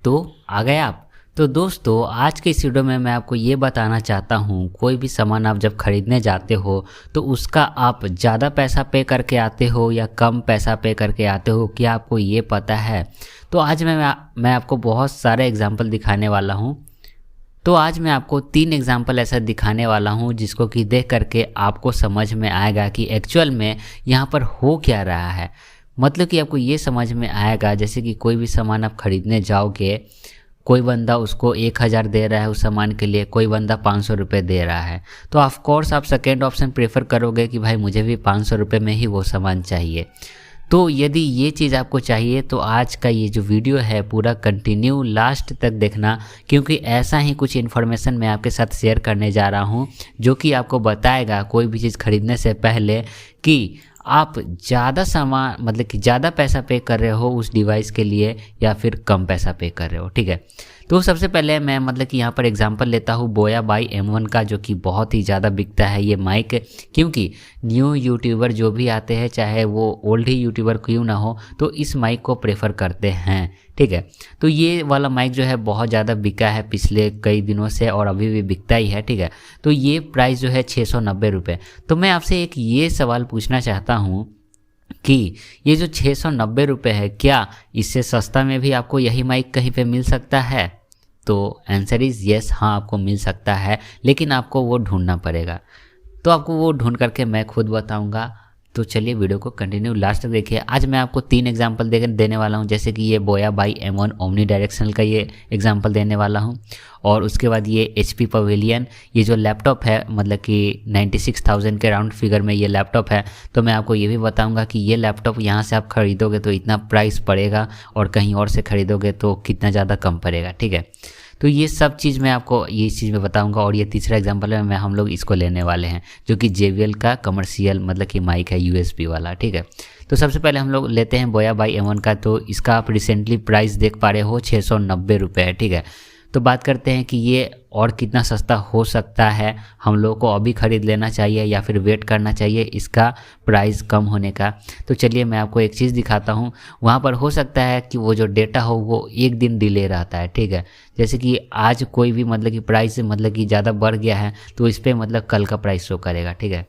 तो आ गए आप। तो दोस्तों आज के इस वीडियो में मैं आपको ये बताना चाहता हूँ, कोई भी सामान आप जब खरीदने जाते हो तो उसका आप ज़्यादा पैसा पे करके आते हो या कम पैसा पे करके आते हो, क्या आपको ये पता है? तो आज मैं आपको बहुत सारे एग्जाम्पल दिखाने वाला हूँ। तो आज मैं आपको 3 एग्जाम्पल ऐसा दिखाने वाला हूँ जिसको कि देख करके आपको समझ में आएगा कि एक्चुअल में यहाँ पर हो क्या रहा है। मतलब कि आपको ये समझ में आएगा, जैसे कि कोई भी सामान आप खरीदने जाओगे, कोई बंदा उसको 1000 दे रहा है उस सामान के लिए, कोई बंदा 500 रुपये दे रहा है, तो ऑफ कोर्स आप सेकेंड ऑप्शन प्रेफर करोगे कि भाई मुझे भी 500 रुपये में ही वो सामान चाहिए। तो यदि ये चीज़ आपको चाहिए तो आज का ये जो वीडियो है पूरा कंटिन्यू लास्ट तक देखना, क्योंकि ऐसा ही कुछ इन्फॉर्मेशन मैं आपके साथ शेयर करने जा रहा हूँ जो कि आपको बताएगा कोई भी चीज़ खरीदने से पहले कि आप ज़्यादा सामान मतलब कि ज़्यादा पैसा पे कर रहे हो उस डिवाइस के लिए या फिर कम पैसा पे कर रहे हो। ठीक है, तो सबसे पहले मैं मतलब कि यहाँ पर एग्जांपल लेता हूँ बोया बाई M1 का, जो कि बहुत ही ज़्यादा बिकता है ये माइक, क्योंकि न्यू यूट्यूबर जो भी आते हैं चाहे वो ओल्ड ही यूट्यूबर क्यों ना हो तो इस माइक को प्रेफर करते हैं। ठीक है, तो ये वाला माइक जो है बहुत ज़्यादा बिका है पिछले कई दिनों से और अभी भी बिकता ही है। ठीक है, तो ये प्राइस जो है 690 रुपये। तो मैं आपसे एक ये सवाल पूछना चाहता हूँ कि ये जो 690 रुपये है, क्या इससे सस्ता में भी आपको यही माइक कहीं पे मिल सकता है? तो आंसर इज़ येस, हाँ आपको मिल सकता है, लेकिन आपको वो ढूंढना पड़ेगा। तो आपको वो ढूंढ करके मैं खुद बताऊंगा। तो चलिए वीडियो को कंटिन्यू लास्ट तक देखिए। आज मैं आपको 3 एग्जांपल देने वाला हूं, जैसे कि ये बोया बाई M1 ओमनी डायरेक्शनल का ये एग्जांपल देने वाला हूं, और उसके बाद ये HP पवेलियन, ये जो लैपटॉप है मतलब कि 96,000 के राउंड फिगर में ये लैपटॉप है। तो मैं आपको ये भी बताऊंगा कि ये लैपटॉप यहाँ से आप खरीदोगे तो इतना प्राइस पड़ेगा और कहीं और से खरीदोगे तो कितना ज़्यादा कम पड़ेगा। ठीक है, तो ये सब चीज़ मैं आपको ये चीज़ में बताऊंगा। और ये तीसरा एग्जांपल है, हम लोग इसको लेने वाले हैं जो कि JBL का कमर्शियल मतलब कि माइक है USB वाला। ठीक है, तो सबसे पहले हम लोग लेते हैं बोया बाई M1 का। तो इसका आप रिसेंटली प्राइस देख पा रहे हो 690 रुपये है। ठीक है, तो बात करते हैं कि ये और कितना सस्ता हो सकता है, हम लोगों को अभी ख़रीद लेना चाहिए या फिर वेट करना चाहिए इसका प्राइस कम होने का। तो चलिए मैं आपको एक चीज़ दिखाता हूँ। वहाँ पर हो सकता है कि वो जो डेटा हो वो एक दिन डिले रहता है। ठीक है, जैसे कि आज कोई भी मतलब कि प्राइस मतलब कि ज़्यादा बढ़ गया है तो इस पर मतलब कल का प्राइस शो करेगा। ठीक है,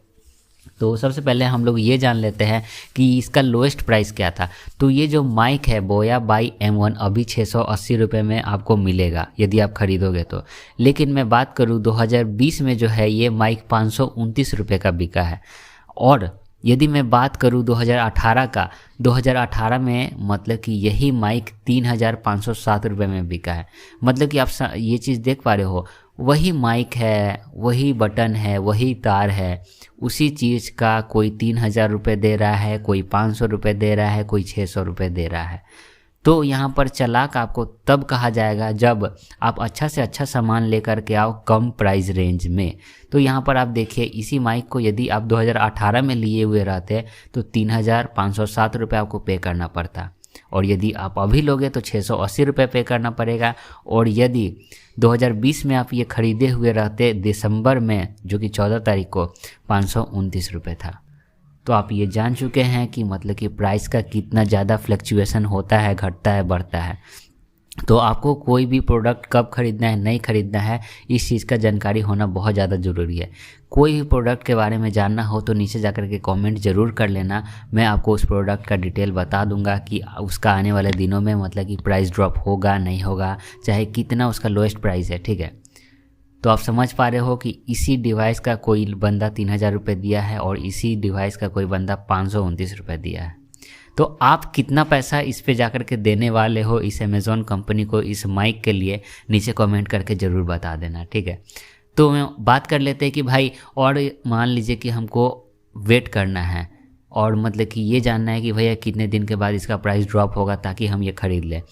तो सबसे पहले हम लोग ये जान लेते हैं कि इसका लोएस्ट प्राइस क्या था। तो ये जो माइक है बोया बाई M1 अभी 680 रुपये में आपको मिलेगा यदि आप खरीदोगे तो। लेकिन मैं बात करूँ 2020 में जो है ये माइक 529 रुपये का बिका है। और यदि मैं बात करूँ 2018 का, 2018 में मतलब कि यही माइक 3507 रुपये में बिका है। मतलब कि आप ये चीज़ देख पा रहे हो, वही माइक है, वही बटन है, वही तार है, उसी चीज़ का कोई 3000 रुपये दे रहा है, कोई 500 रुपये दे रहा है, कोई 600 रुपये दे रहा है। तो यहाँ पर चालाक आपको तब कहा जाएगा जब आप अच्छा से अच्छा सामान लेकर के आओ कम प्राइस रेंज में। तो यहाँ पर आप देखिए इसी माइक को यदि आप 2018 में लिए हुए रहते तो 3507 रुपये आपको पे करना पड़ता, और यदि आप अभी लोगे तो 680 रुपये पे करना पड़ेगा। और यदि 2020 में आप ये खरीदे हुए रहते दिसंबर में जो कि 14 तारीख को 529 रुपये था। तो आप ये जान चुके हैं कि मतलब कि प्राइस का कितना ज़्यादा फ्लक्चुएशन होता है, घटता है, बढ़ता है। तो आपको कोई भी प्रोडक्ट कब खरीदना है, नहीं खरीदना है, इस चीज़ का जानकारी होना बहुत ज़्यादा ज़रूरी है। कोई भी प्रोडक्ट के बारे में जानना हो तो नीचे जाकर के कमेंट ज़रूर कर लेना, मैं आपको उस प्रोडक्ट का डिटेल बता दूंगा कि उसका आने वाले दिनों में मतलब कि प्राइस ड्रॉप होगा नहीं होगा, चाहे कितना उसका लोएस्ट प्राइस है। ठीक है, तो आप समझ पा रहे हो कि इसी डिवाइस का कोई बंदा 3000 रुपये दिया है और इसी डिवाइस का कोई बंदा 529 रुपये दिया है। तो आप कितना पैसा इस पे जाकर के देने वाले हो इस अमेज़ॉन कंपनी को इस माइक के लिए, नीचे कमेंट करके ज़रूर बता देना। ठीक है, तो मैं बात कर लेते हैं कि भाई, और मान लीजिए कि हमको वेट करना है और मतलब कि ये जानना है कि भैया कितने दिन के बाद इसका प्राइस ड्रॉप होगा ताकि हम ये ख़रीद लें।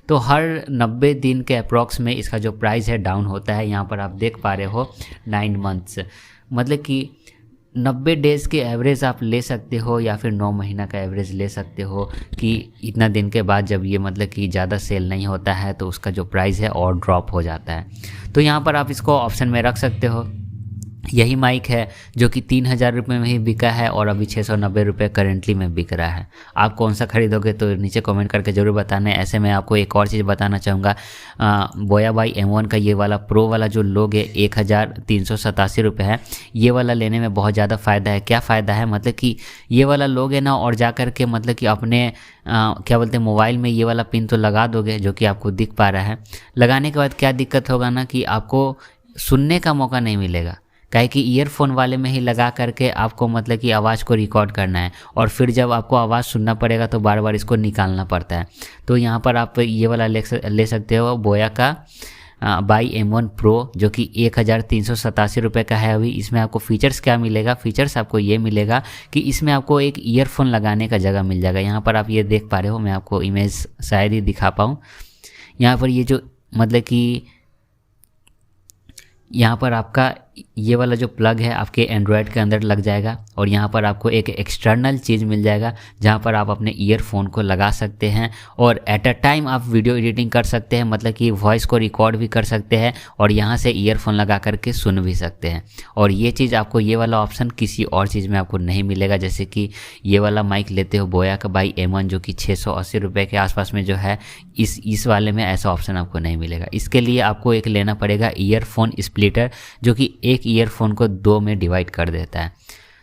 तो हर 90 दिन के अप्रॉक्स में इसका जो प्राइस है डाउन होता है। यहाँ पर आप देख पा रहे हो 9 मंथ्स, मतलब कि 90 डेज़ के एवरेज आप ले सकते हो या फिर 9 महीना का एवरेज ले सकते हो कि इतना दिन के बाद जब ये मतलब कि ज़्यादा सेल नहीं होता है तो उसका जो प्राइस है और ड्रॉप हो जाता है। तो यहाँ पर आप इसको ऑप्शन में रख सकते हो यही माइक है जो कि 3,000 रुपये में ही बिका है और अभी 690 रुपये करेंटली में बिक रहा है। आप कौन सा खरीदोगे तो नीचे कमेंट करके ज़रूर बताना है। ऐसे में आपको एक और चीज़ बताना चाहूँगा, बोया बाई M1 का ये वाला प्रो वाला जो लोग है 1,387 रुपये है। ये वाला लेने में बहुत ज़्यादा फ़ायदा है। क्या फ़ायदा है, मतलब कि ये वाला लोगे ना और जा कर के मतलब कि अपने क्या बोलते हैं मोबाइल में ये वाला पिन तो लगा दोगे जो कि आपको दिख पा रहा है। लगाने के बाद क्या दिक्कत होगा ना कि आपको सुनने का मौका नहीं मिलेगा, काहे कि ईयरफोन वाले में ही लगा करके आपको मतलब कि आवाज़ को रिकॉर्ड करना है और फिर जब आपको आवाज़ सुनना पड़ेगा तो बार बार इसको निकालना पड़ता है। तो यहाँ पर आप ये वाला ले सकते हो बोया का बाई M1 प्रो जो कि 1,387 रुपये का है अभी। इसमें आपको फ़ीचर्स क्या मिलेगा, फ़ीचर्स आपको ये मिलेगा कि इसमें आपको एक ईयरफोन लगाने का जगह मिल जाएगा। यहाँ पर आप ये देख पा रहे हो, मैं आपको इमेज शायद ही दिखा पाऊँ। यहाँ पर ये जो मतलब कि यहाँ पर आपका ये वाला जो प्लग है आपके एंड्रॉयड के अंदर लग जाएगा और यहाँ पर आपको एक एक्सटर्नल चीज़ मिल जाएगा जहाँ पर आप अपने ईयरफोन को लगा सकते हैं और एट अ टाइम आप वीडियो एडिटिंग कर सकते हैं, मतलब कि वॉइस को रिकॉर्ड भी कर सकते हैं और यहाँ से ईयरफोन लगा करके सुन भी सकते हैं। और ये चीज़ आपको, ये वाला ऑप्शन किसी और चीज़ में आपको नहीं मिलेगा। जैसे कि ये वाला माइक लेते हो बोया का बाई M1 जो कि 680 रुपये के आसपास में जो है, इस वाले में ऐसा ऑप्शन आपको नहीं मिलेगा। इसके लिए आपको एक लेना पड़ेगा ईयरफोन स्प्लिटर जो कि एक ईयरफोन को 2 में डिवाइड कर देता है।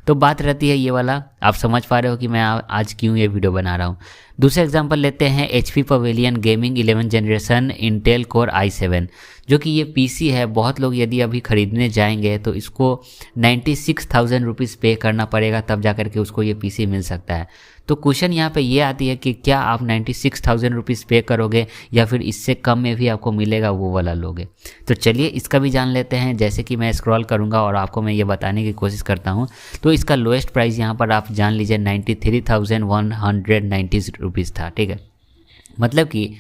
तो बात रहती है ये वाला, आप समझ पा रहे हो कि मैं आज क्यों ये वीडियो बना रहा हूँ। दूसरा एग्जांपल लेते हैं HP pavilion gaming 11 generation Intel core i7 जो कि ये PC है। बहुत लोग यदि अभी ख़रीदने जाएंगे तो इसको 96,000 रुपीज़ पे करना पड़ेगा, तब जा कर के उसको ये PC मिल सकता है। तो क्वेश्चन यहाँ पे ये आती है कि क्या आप 96,000 रुपीज़ पे करोगे या फिर इससे कम में भी आपको मिलेगा वो वाला लोगे। तो चलिए इसका भी जान लेते हैं। जैसे कि मैं स्क्रॉल करूँगा और आपको मैं ये बताने की कोशिश करता हूँ, तो इसका लोएस्ट प्राइस यहाँ पर आप जान लीजिए 93,190 रुपीज़ था, ठीक है। मतलब कि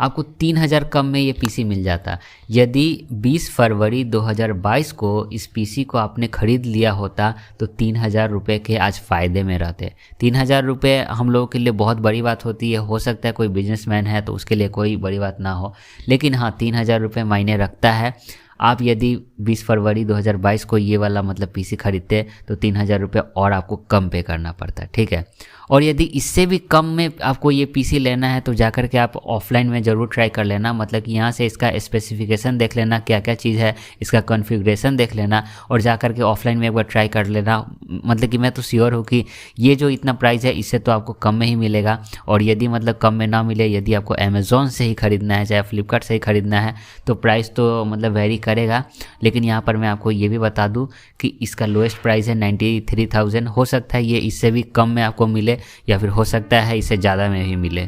आपको 3,000 कम में ये PC मिल जाता। यदि 20 फरवरी 2022 को इस PC को आपने ख़रीद लिया होता तो 3,000 रुपये के आज फ़ायदे में रहते। 3,000 रुपये हम लोगों के लिए बहुत बड़ी बात होती है। हो सकता है कोई बिजनेसमैन है तो उसके लिए कोई बड़ी बात ना हो, लेकिन हाँ 3,000 रुपये मायने रखता है। आप यदि 20 फरवरी 2022 को ये वाला मतलब PC खरीदते तो 3,000 रुपये और आपको कम पे करना पड़ता है, ठीक है। और यदि इससे भी कम में आपको ये PC लेना है तो जाकर के आप ऑफलाइन में ज़रूर ट्राई कर लेना। मतलब कि यहाँ से इसका स्पेसिफिकेशन देख लेना, क्या क्या चीज़ है, इसका कॉन्फ़िगरेशन देख लेना और जाकर के ऑफलाइन में एक बार ट्राई कर लेना। मतलब कि मैं तो श्योर हूँ कि ये जो इतना प्राइस है इससे तो आपको कम में ही मिलेगा। और यदि मतलब कम में ना मिले, यदि आपको अमेज़ॉन से ही ख़रीदना है चाहे फ्लिपकार्ट से ही ख़रीदना है तो प्राइस तो मतलब वेरी करेगा। लेकिन यहाँ पर मैं आपको ये भी बता दूँ कि इसका लोएस्ट प्राइस है 93,000। हो सकता है ये इससे भी कम में आपको मिले या फिर हो सकता है इससे ज़्यादा में भी मिले।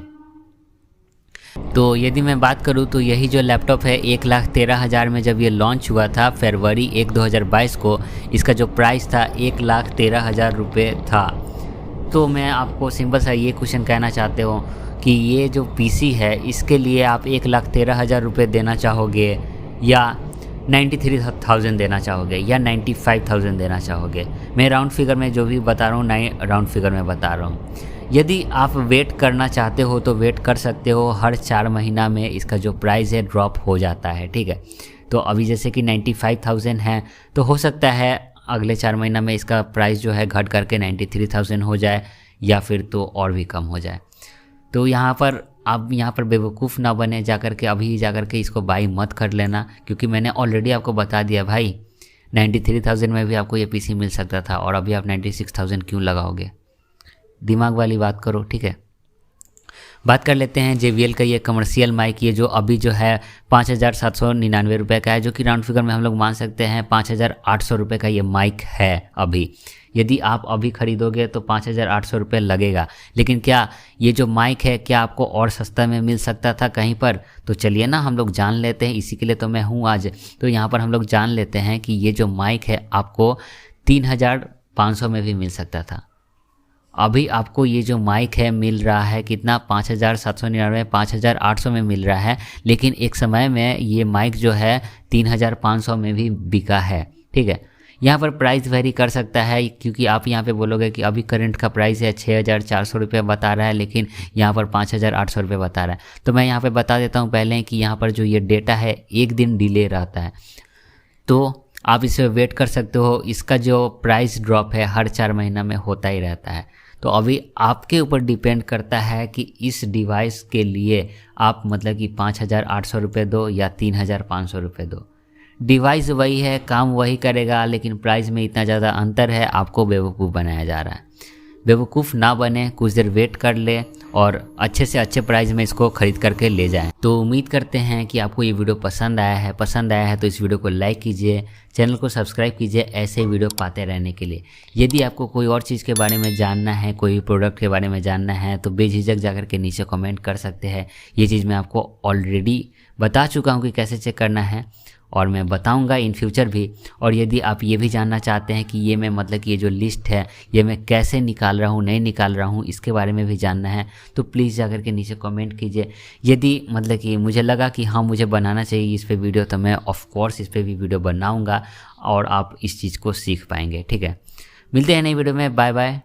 तो यदि मैं बात करूं तो यही जो लैपटॉप है 1,13,000 में जब ये लॉन्च हुआ था फरवरी 1 2022 को, इसका जो प्राइस था 1,13,000 रुपये था। तो मैं आपको सिंपल सा ये क्वेश्चन कहना चाहते हो कि ये जो PC है इसके लिए आप 1,13,000 रुपये देना चाहोगे या 93,000 देना चाहोगे या 95,000 देना चाहोगे। मैं राउंड फिगर में जो भी बता रहा हूँ राउंड फिगर में बता रहा हूँ। यदि आप वेट करना चाहते हो तो वेट कर सकते हो। हर 4 महीना में इसका जो प्राइस है ड्रॉप हो जाता है, ठीक है। तो अभी जैसे कि 95,000 है तो हो सकता है अगले 4 महीना में इसका प्राइस जो है घट करके 93,000 हो जाए या फिर तो और भी कम हो जाए। तो यहाँ पर आप यहाँ पर बेवकूफ़ ना बने, जाकर के अभी जाकर के इसको बाई मत कर लेना, क्योंकि मैंने ऑलरेडी आपको बता दिया भाई 93,000 में भी आपको ये PC मिल सकता था और अभी आप 96,000 क्यों लगाओगे। दिमाग वाली बात करो, ठीक है। बात कर लेते हैं JBL का ये कमर्शियल माइक, ये जो अभी जो है 5,799 रुपये का है, जो कि राउंड फिगर में हम लोग मान सकते हैं 5,800 रुपये का ये माइक है अभी। यदि आप अभी ख़रीदोगे तो 5,800 रुपये लगेगा। लेकिन क्या ये जो माइक है क्या आपको और सस्ता में मिल सकता था कहीं पर? तो चलिए ना हम लोग जान लेते हैं, इसी के लिए तो मैं हूँ आज। तो यहाँ पर हम लोग जान लेते हैं कि ये जो माइक है आपको 3,500 में भी मिल सकता था। अभी आपको ये जो माइक है मिल रहा है कितना, 5,799 5,800 में मिल रहा है। लेकिन एक समय में ये माइक जो है 3,500 में भी बिका है, ठीक है। यहाँ पर प्राइस वेरी कर सकता है, क्योंकि आप यहाँ पे बोलोगे कि अभी करंट का प्राइस है 6,400 रुपये बता रहा है, लेकिन यहाँ पर 5,800 रुपये बता रहा है। तो मैं यहाँ पे बता देता हूँ पहले कि यहाँ पर जो ये डेटा है 1 दिन डिले रहता है। तो आप इसे वेट कर सकते हो। इसका जो प्राइस ड्रॉप है हर 4 महीना में होता ही रहता है। तो अभी आपके ऊपर डिपेंड करता है कि इस डिवाइस के लिए आप मतलब कि 5,800 रुपये दो या 3,500 रुपये दो। डिवाइस वही है, काम वही करेगा, लेकिन प्राइस में इतना ज़्यादा अंतर है, आपको बेवकूफ़ बनाया जा रहा है। बेवकूफ़ ना बने, कुछ देर वेट कर ले और अच्छे से अच्छे प्राइस में इसको ख़रीद करके ले जाएं। तो उम्मीद करते हैं कि आपको ये वीडियो पसंद आया है। पसंद आया है तो इस वीडियो को लाइक कीजिए, चैनल को सब्सक्राइब कीजिए ऐसे ही वीडियो पाते रहने के लिए। यदि आपको कोई और चीज़ के बारे में जानना है, कोई प्रोडक्ट के बारे में जानना है, तो बेझिझक जाकर के नीचे कमेंट कर सकते हैं। ये चीज़ मैं आपको ऑलरेडी बता चुका हूँ कि कैसे चेक करना है, और मैं बताऊंगा इन फ्यूचर भी। और यदि आप ये भी जानना चाहते हैं कि ये मैं मतलब कि ये जो लिस्ट है ये मैं कैसे निकाल रहा हूँ, नहीं निकाल रहा हूँ, इसके बारे में भी जानना है, तो प्लीज़ जाकर के नीचे कमेंट कीजिए। यदि मतलब कि मुझे लगा कि हाँ मुझे बनाना चाहिए इस पे वीडियो, तो मैं ऑफ कोर्स इस पे भी वीडियो बनाऊँगा और आप इस चीज़ को सीख पाएंगे। ठीक है, मिलते हैं नई वीडियो में। Bye bye.